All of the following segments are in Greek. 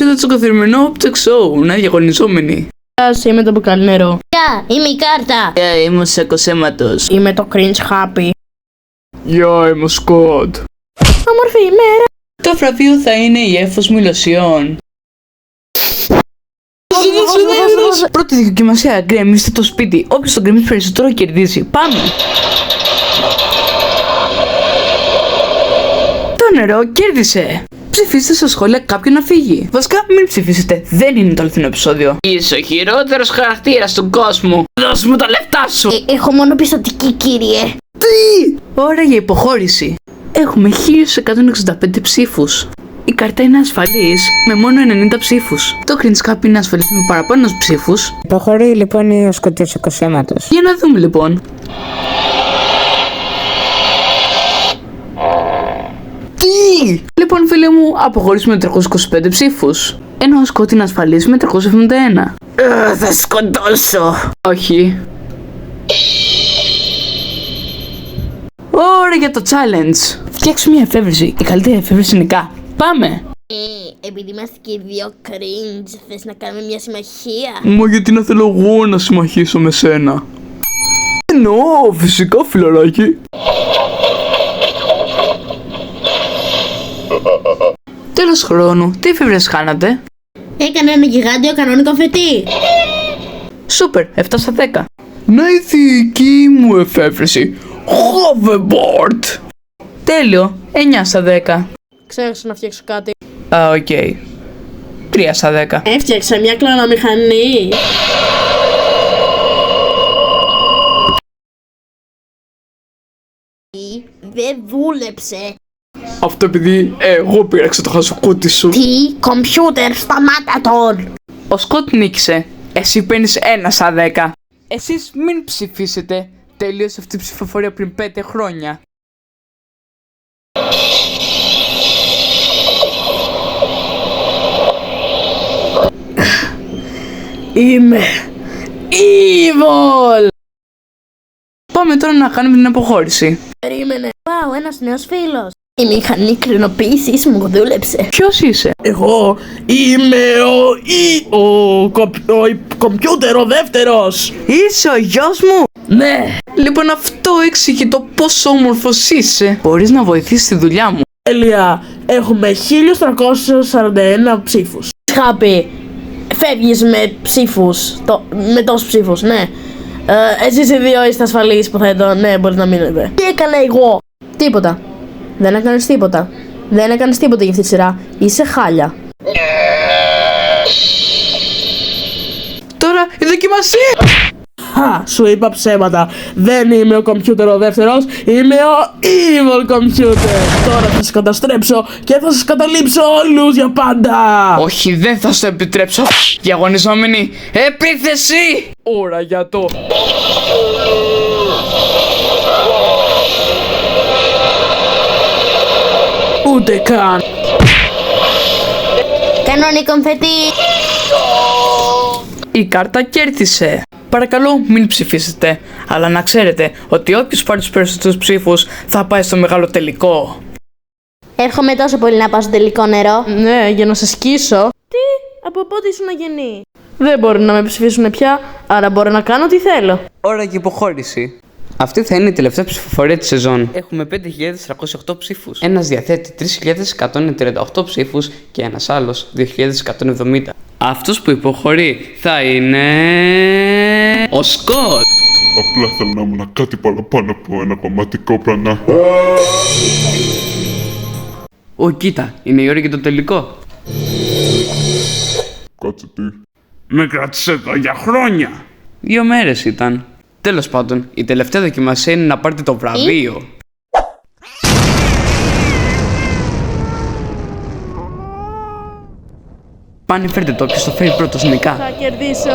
ήρθατε στο καθημερινό Object Show, να διαγωνιζόμενοι. Γεια, είμαι το μπουκάλι νερό. Γεια, είμαι η κάρτα. Γεια, είμαι ο Σάκος Αίματος. Είμαι το Cringe Happy. Γεια, είμαι ο Σκοτ. Όμορφη ημέρα. Το βραβείο θα είναι η Έφος Μιλωσιών. Πρώτη δοκιμασία, γκρεμίστε το σπίτι. Όποιος το γκρεμίσει περισσότερο κερδίζει. Πάμε! Το νερό κέρδισε. Ψηφίστε στα σχόλια κάποιον να φύγει. Βασικά, μην ψηφίσετε. Δεν είναι το αληθινό επεισόδιο. Είσαι ο χειρότερος χαρακτήρας του κόσμου. Δώσ' μου τα λεφτά σου. Έχω μόνο πιστωτική, κύριε. Τι! Ώρα για υποχώρηση. Έχουμε 1165 ψήφους. Η κάρτα είναι ασφαλής με μόνο 90 ψήφους. Το Cringe Cup είναι ασφαλής με παραπάνω ψήφους. Υποχωρεί λοιπόν ο Σκοτής ο Αίματος. Για να δούμε λοιπόν. Τι! Λοιπόν φίλε μου, αποχωρήσει με 325 ψήφους. Ενώ ο Σκότ είναι ασφαλής με 371. Θα σκοτώσω. Όχι. Ωραία για το challenge. Φτιάξουμε μια εφεύρεση. Η καλύτερη εφεύρεση νικά. Πάμε. Επειδή είμαστε και οι δύο cringe, θες να κάνουμε μια συμμαχία? Μα γιατί να θέλω εγώ να συμμαχίσω με σένα? Εννοώ, φυσικά φιλαράκι. Τέλος χρόνου, τι εφεύρες κάνατε? Έκανα ένα γιγάντιο κανόνικο φετί. Σούπερ, 7 στα 10. Να η δική μου εφεύρεση. Hoverboard. Τέλειο, 9 στα 10. Ξέχασα να φτιάξω κάτι. Α, οκ. 3 στα 10. Έφτιαξα μια κλανομηχανή. Δεν δούλεψε. Αυτό επειδή εγώ πήραξα το χασοκούτι σου. Τι, κομπιούτερ, σταμάτα τον. Ο Σκοτ νίκησε. Εσύ παίρνεις 1 στα 10. Εσείς μην ψηφίσετε. Τελείωσε αυτή η ψηφοφορία πριν 5 χρόνια. Είμαι evil. Πάμε τώρα να κάνουμε την αποχώρηση. Περίμενε. Wow, ένας νέος φίλος. Η μηχανή κλινοποίησης μου δούλεψε. Ποιος είσαι? Εγώ είμαι ο κομπιούτερ ο δεύτερος. Είσαι ο γιος μου? Ναι. Λοιπόν, αυτό εξηγεί το πόσο όμορφος είσαι. Μπορείς να βοηθήσεις τη δουλειά μου. Τέλεια. Έχουμε 1341 ψήφους. Happy. Φεύγεις με ψήφους. Με τόσους ψήφους, ναι. Εσείς οι δύο είστε ασφαλείς, υποθέτω. Ναι, μπορείτε να μείνετε. Τι έκανα εγώ? Τίποτα. Δεν έκανες τίποτα. Δεν έκανες τίποτα για αυτή τη σειρά. Είσαι χάλια. Τώρα η δοκιμασία. Χα, σου είπα ψέματα. Δεν είμαι ο κομπιούτερ ο δεύτερος. Είμαι ο evil computer. Τώρα θα σας καταστρέψω και θα σας καταλήψω όλους για πάντα. Όχι, δεν θα στο επιτρέψω. Διαγωνιζόμενη επίθεση. Ώρα για το... Ούτε καν. Κανόνικο φετί. Η κάρτα κέρδισε. Παρακαλώ μην ψηφίσετε, αλλά να ξέρετε ότι όποιος πάρει τους περισσότερους ψήφους θα πάει στο μεγάλο τελικό. Έρχομαι τόσο πολύ να πάω στο τελικό νερό. Ναι, για να σε σκίσω. Τι, από πότε ήσουν αγενή? Δεν μπορούν να με ψηφίσουν πια, άρα μπορώ να κάνω τι θέλω. Ώρα για υποχώρηση. Αυτή θα είναι η τελευταία ψηφοφορία της σεζόν. Έχουμε 5.308 ψήφους. Ένας διαθέτει 3.138 ψήφους και ένας άλλος 2.170. Αυτός που υποχωρεί θα είναι... ο Σκοτ. Απλά θέλω να ήμουν κάτι παραπάνω από ένα κομματικό πλανά. Κοίτα, είναι η ώρα για το τελικό. Κάτσε τι. Με κράτησε εδώ για χρόνια. 2 μέρες ήταν. Τέλος πάντων, η τελευταία δοκιμασία είναι να πάρετε το βραβείο. Πάνε φέρτε το, ποιος το φέρει πρώτος νικά. Θα κερδίσω.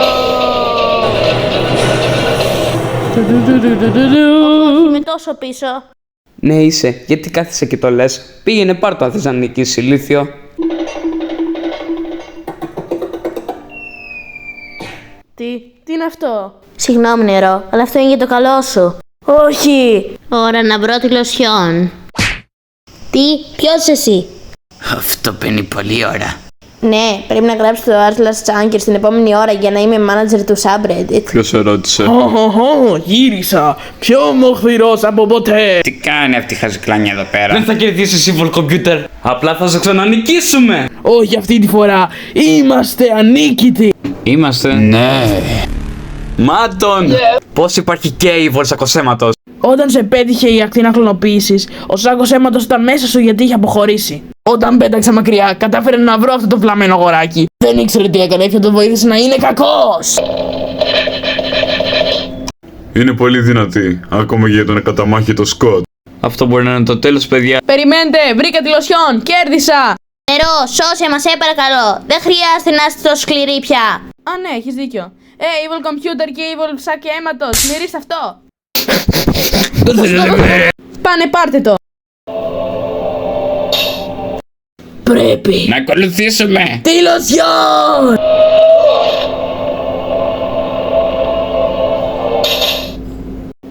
Είμαι τόσο πίσω. Ναι είσαι, γιατί κάθεσαι και το λες. Πήγαινε πάρ' το αν θες να νικήσεις, ηλίθιο. Τι είναι αυτό? Συγγνώμη νερό, αλλά αυτό είναι για το καλό σου. Όχι. Ώρα να βρω τη λοσιόν. Τι, ποιος εσύ? Αυτό παίρνει πολλή ώρα. Ναι, πρέπει να γράψει το Atlas Chunker στην επόμενη ώρα για να είμαι manager του subreddit. Ποιος σε ρώτησε? Γύρισα. Πιο μοχθηρός από ποτέ. Τι κάνει αυτή η χαζικλάνια εδώ πέρα? Δεν θα κερδίσει Evil Computer. Απλά θα σε ξανανικήσουμε. Όχι αυτή τη φορά. Είμαστε ανίκητοι. Είμαστε. Ναι. Μάτων! Πώς υπάρχει και Evil σακοσέματος? Όταν σε πέτυχε η ακτίνα κλωνοποίησης, ο σάκος αίματος ήταν μέσα σου γιατί είχε αποχωρήσει. Όταν πέταξα μακριά, κατάφερε να βρω αυτό το βλαμμένο αγοράκι. Δεν ήξερε τι έκανε, θα τον βοήθησε να είναι κακός. Είναι πολύ δυνατή, ακόμα και για τον ακαταμάχητο Σκοτ. Αυτό μπορεί να είναι το τέλος, παιδιά. Περιμένετε, βρήκα τη λοσιόν, κέρδισα. Νερό, σώσε μας, παρακαλώ. Δεν χρειάζεται να είστε τόσο σκληροί πια. Α, ναι, έχεις δίκιο. Evil Computer και Evil σάκι αίματος, μυρίστε αυτό. Πάνε, πάρτε το. Πρέπει Να ακολουθήσουμε. τη λοσιόν.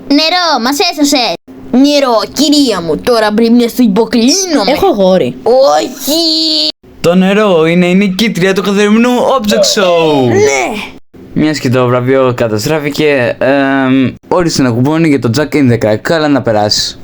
Νερό, μας έσωσε. Νερό, κυρία μου, τώρα πρέπει να στο υποκλίνομαι. Έχω αγόρι. Όχι. Το νερό είναι η νικήτρια του καθημερινού Object Show. Ναι. Μιας και το βραβείο καταστράφηκε, όρισε να κουμπώνει για το Jack in the Crack. Καλά να περάσει.